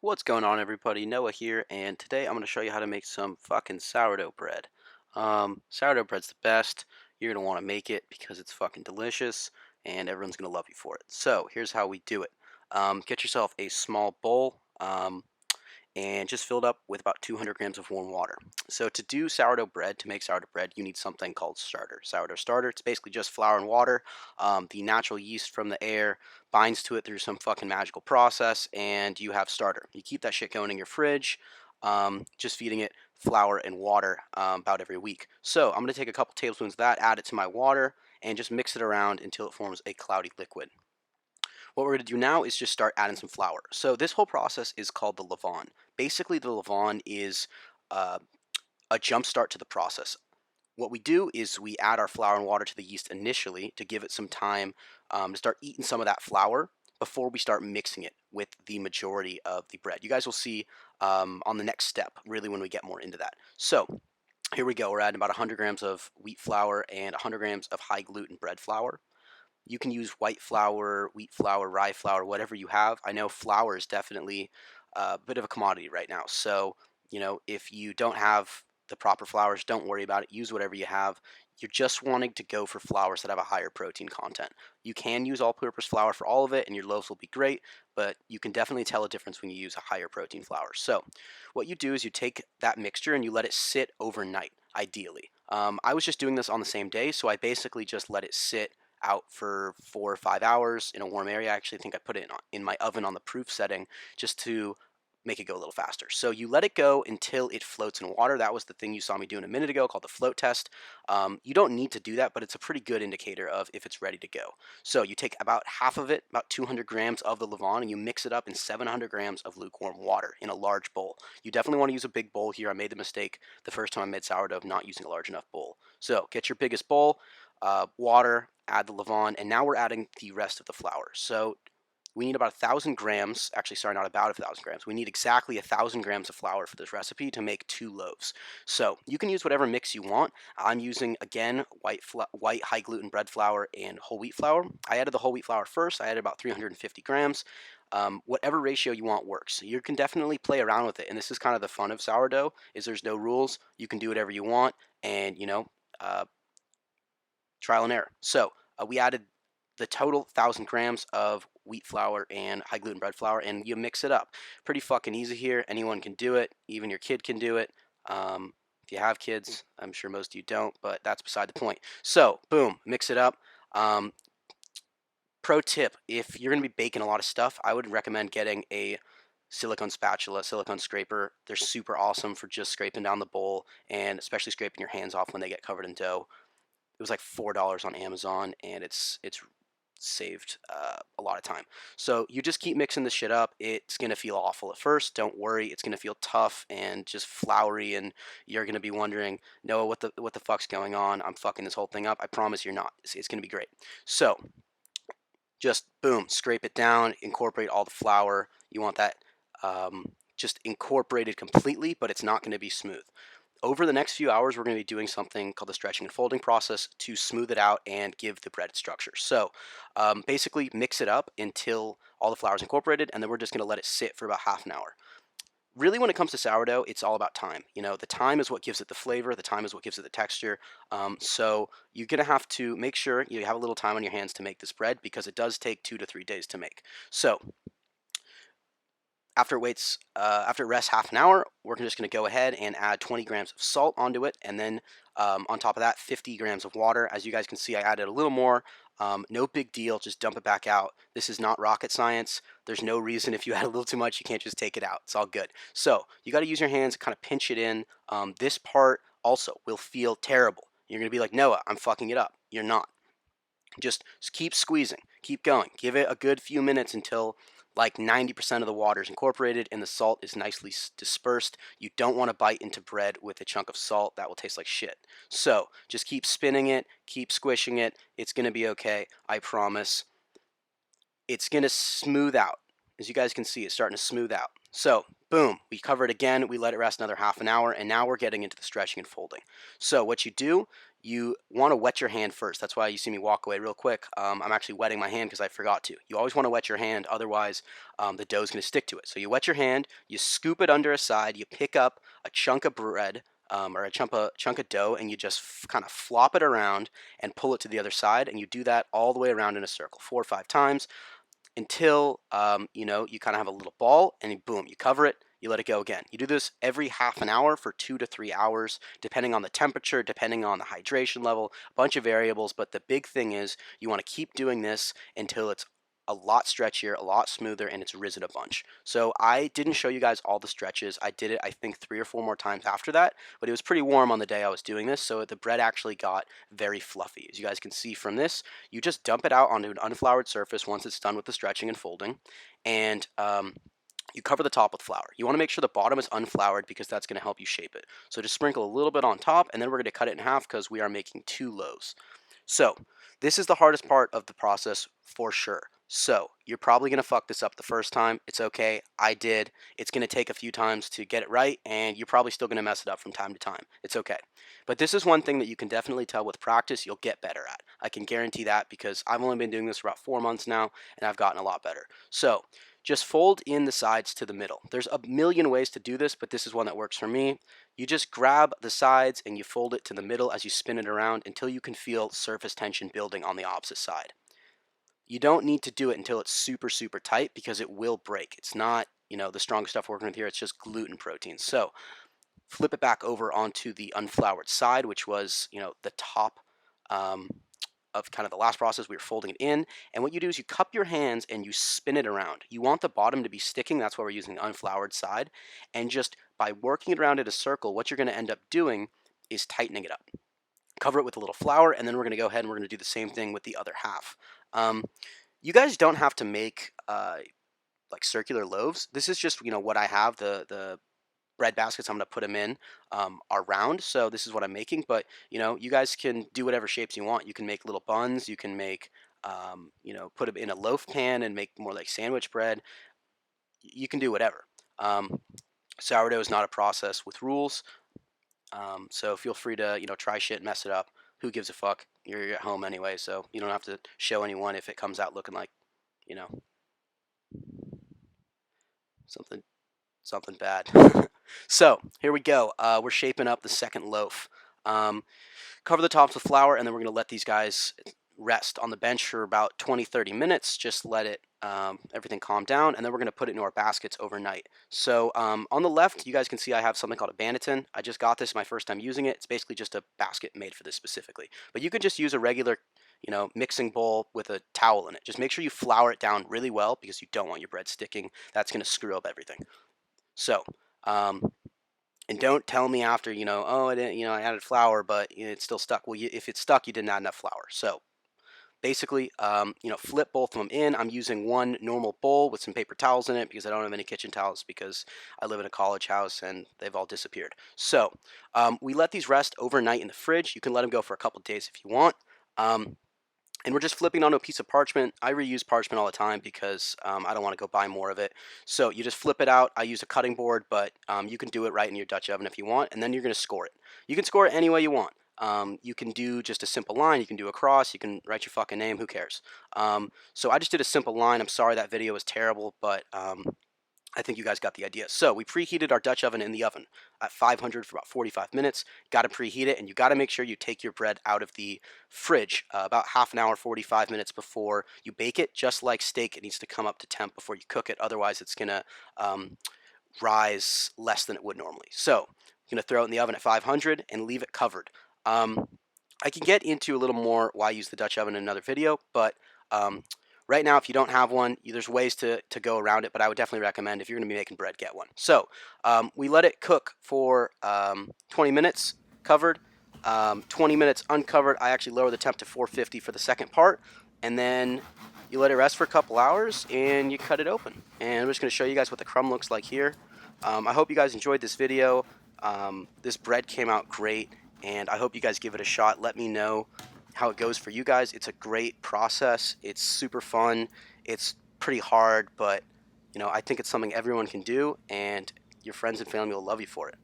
What's going on, everybody? Noah here, and today I'm going to show you how to make some fucking sourdough bread. Sourdough bread's the best. You're going to want to make it because it's fucking delicious, and everyone's going to love you for it. So, here's how we do it. Get yourself a small bowl, and just fill it up with about 200 grams of warm water. So to do sourdough bread, to make sourdough bread, you need something called starter. Sourdough starter, it's basically just flour and water. The natural yeast from the air binds to it through some fucking magical process, and you have starter. You keep that shit going in your fridge, just feeding it flour and water about every week. So I'm going to take a couple tablespoons of that, add it to my water, and just mix it around until it forms a cloudy liquid. What we're going to do now is just start adding some flour. So this whole process is called the levain. Basically, the levain is uh, a jump start to the process. What we do is we add our flour and water to the yeast initially to give it some time to start eating some of that flour before we start mixing it with the majority of the bread. You guys will see on the next step, really, when we get more into that. So here we go. We're adding about 100 grams of wheat flour and 100 grams of high gluten bread flour. You can use white flour, wheat flour, rye flour, whatever you have. I know flour is definitely a bit of a commodity right now. So, if you don't have the proper flours, don't worry about it. Use whatever you have. You're just wanting to go for flours that have a higher protein content. You can use all-purpose flour for all of it, and your loaves will be great, but you can definitely tell a difference when you use a higher protein flour. So, what you do is you take that mixture and you let it sit overnight, ideally. I was just doing this on the same day, so I basically just let it sit out for 4 or 5 hours in a warm area. I actually think I put it in my oven on the proof setting just to make it go a little faster. So you let it go until it floats in water. That was the thing you saw me doing a minute ago called the float test. You don't need to do that, but it's a pretty good indicator of if it's ready to go. So you take about half of it, about 200 grams of the levain, and you mix it up in 700 grams of lukewarm water in a large bowl. You definitely want to use a big bowl here. I made the mistake the first time I made sourdough of not using a large enough bowl. So get your biggest bowl, water, add the levain, and now we're adding the rest of the flour. So we need about 1,000 grams, actually, sorry, not about 1,000 grams. We need exactly 1,000 grams of flour for this recipe to make 2 loaves. So you can use whatever mix you want. I'm using, again, white high gluten bread flour and whole wheat flour. I added the whole wheat flour first. I added about 350 grams. Whatever ratio you want works. You can definitely play around with it, and this is kind of the fun of sourdough, is there's no rules. You can do whatever you want, and, trial and error. So we added the total 1,000 grams of wheat flour and high gluten bread flour, and you mix it up. Pretty fucking easy here. Anyone can do it. Even your kid can do it. If you have kids, I'm sure most of you don't, but that's beside the point. So, boom, mix it up. Pro tip, if you're going to be baking a lot of stuff, I would recommend getting a silicone spatula, silicone scraper. They're super awesome for just scraping down the bowl and especially scraping your hands off when they get covered in dough. It was like $4 on Amazon, and it's saved a lot of time. So you just keep mixing this shit up. It's gonna feel awful at first. Don't worry, it's gonna feel tough and just floury, and you're gonna be wondering, Noah, what the fuck's going on? I'm fucking this whole thing up. I promise you're not. It's gonna be great. So just boom, scrape it down, incorporate all the flour. You want that just incorporated completely, but it's not going to be smooth. Over the next few hours, we're going to be doing something called the stretching and folding process to smooth it out and give the bread structure. So basically mix it up until all the flour is incorporated, and then we're just going to let it sit for about half an hour. Really, when it comes to sourdough, it's all about time. The time is what gives it the flavor. The time is what gives it the texture. So you're going to have to make sure you have a little time on your hands to make this bread because it does take 2 to 3 days to make. So after it rests half an hour, we're just going to go ahead and add 20 grams of salt onto it, and then on top of that, 50 grams of water. As you guys can see, I added a little more. No big deal, just dump it back out. This is not rocket science. There's no reason if you add a little too much, you can't just take it out. It's all good. So you got to use your hands to kind of pinch it in. This part also will feel terrible. You're going to be like, Noah, I'm fucking it up. You're not. Just keep squeezing, keep going. Give it a good few minutes until like 90% of the water is incorporated and the salt is nicely dispersed. You don't want to bite into bread with a chunk of salt. That will taste like shit. So just keep spinning it, keep squishing it. It's going to be okay, I promise. It's going to smooth out. As you guys can see, it's starting to smooth out. So, boom, we cover it again, we let it rest another half an hour, and now we're getting into the stretching and folding. So what you do, you want to wet your hand first. That's why you see me walk away real quick. I'm actually wetting my hand because I forgot to. You always want to wet your hand, otherwise the dough's going to stick to it. So you wet your hand, you scoop it under a side, you pick up a chunk of bread, or a chunk of dough, and you just kind of flop it around and pull it to the other side, and you do that all the way around in a circle 4 or 5 times until you kind of have a little ball, and boom, you cover it, you let it go again. You do this every half an hour for 2 to 3 hours, depending on the temperature, depending on the hydration level, a bunch of variables. But the big thing is you want to keep doing this until it's a lot stretchier, a lot smoother, and it's risen a bunch. So I didn't show you guys all the stretches. I did it, I think, 3 or 4 more times after that, but it was pretty warm on the day I was doing this, so the bread actually got very fluffy. As you guys can see from this, you just dump it out onto an unfloured surface once it's done with the stretching and folding, and you cover the top with flour. You want to make sure the bottom is unfloured because that's going to help you shape it. So just sprinkle a little bit on top, and then we're going to cut it in half because we are making 2 loaves. So this is the hardest part of the process for sure. So you're probably going to fuck this up the first time. It's okay. I did. It's going to take a few times to get it right, and you're probably still going to mess it up from time to time. It's okay. But this is one thing that you can definitely tell with practice you'll get better at. I can guarantee that because I've only been doing this for about 4 months now, and I've gotten a lot better. So just fold in the sides to the middle. There's a million ways to do this, but this is one that works for me. You just grab the sides and you fold it to the middle as you spin it around until you can feel surface tension building on the opposite side. You don't need to do it until it's super, super tight because it will break. It's not, the strongest stuff we're working with here. It's just gluten protein. So flip it back over onto the unfloured side, which was, the top of kind of the last process. We were folding it in. And what you do is you cup your hands and you spin it around. You want the bottom to be sticking. That's why we're using the unfloured side. And just by working it around in a circle, what you're going to end up doing is tightening it up. Cover it with a little flour, and then we're going to go ahead and we're going to do the same thing with the other half. You guys don't have to make like circular loaves. This is just what I have. The bread baskets I'm going to put them in are round, so this is what I'm making. But you guys can do whatever shapes you want. You can make little buns. You can make put them in a loaf pan and make more like sandwich bread. You can do whatever. Sourdough is not a process with rules. So feel free to, try shit, mess it up. Who gives a fuck? You're at home anyway, so you don't have to show anyone if it comes out looking like, you know, something bad. So here we go. We're shaping up the second loaf. Cover the tops with flour, and then we're going to let these guys rest on the bench for about 20-30 minutes. Just let it everything calm down, and then we're going to put it into our baskets overnight. So on the left, you guys can see I have something called a banneton. I just got this my first time using it. It's basically just a basket made for this specifically. But you could just use a regular mixing bowl with a towel in it. Just make sure you flour it down really well because you don't want your bread sticking. That's going to screw up everything. So and don't tell me after, oh, I didn't, I added flour, but it's still stuck. Well, if it's stuck, you didn't add enough flour. So basically, flip both of them in. I'm using one normal bowl with some paper towels in it because I don't have any kitchen towels because I live in a college house and they've all disappeared. So we let these rest overnight in the fridge. You can let them go for a couple days if you want. And we're just flipping onto a piece of parchment. I reuse parchment all the time because I don't want to go buy more of it. So you just flip it out. I use a cutting board, but you can do it right in your Dutch oven if you want, and then you're going to score it. You can score it any way you want. You can do just a simple line. You can do a cross. You can write your fucking name. Who cares? So I just did a simple line. I'm sorry that video was terrible, but I think you guys got the idea. So we preheated our Dutch oven in the oven at 500 for about 45 minutes. Got to preheat it, and you got to make sure you take your bread out of the fridge about half an hour, 45 minutes before you bake it. Just like steak, it needs to come up to temp before you cook it. Otherwise, it's going to rise less than it would normally. So I'm going to throw it in the oven at 500 and leave it covered. I can get into a little more why I use the Dutch oven in another video, but right now, if you don't have one, there's ways to go around it, but I would definitely recommend if you're going to be making bread, get one. So we let it cook for 20 minutes covered, 20 minutes uncovered. I actually lower the temp to 450 for the second part, and then you let it rest for a couple hours, and you cut it open. And I'm just going to show you guys what the crumb looks like here. I hope you guys enjoyed this video. This bread came out great, and I hope you guys give it a shot. Let me know how it goes for you guys. It's a great process. It's super fun. It's pretty hard, but I think it's something everyone can do, and your friends and family will love you for it.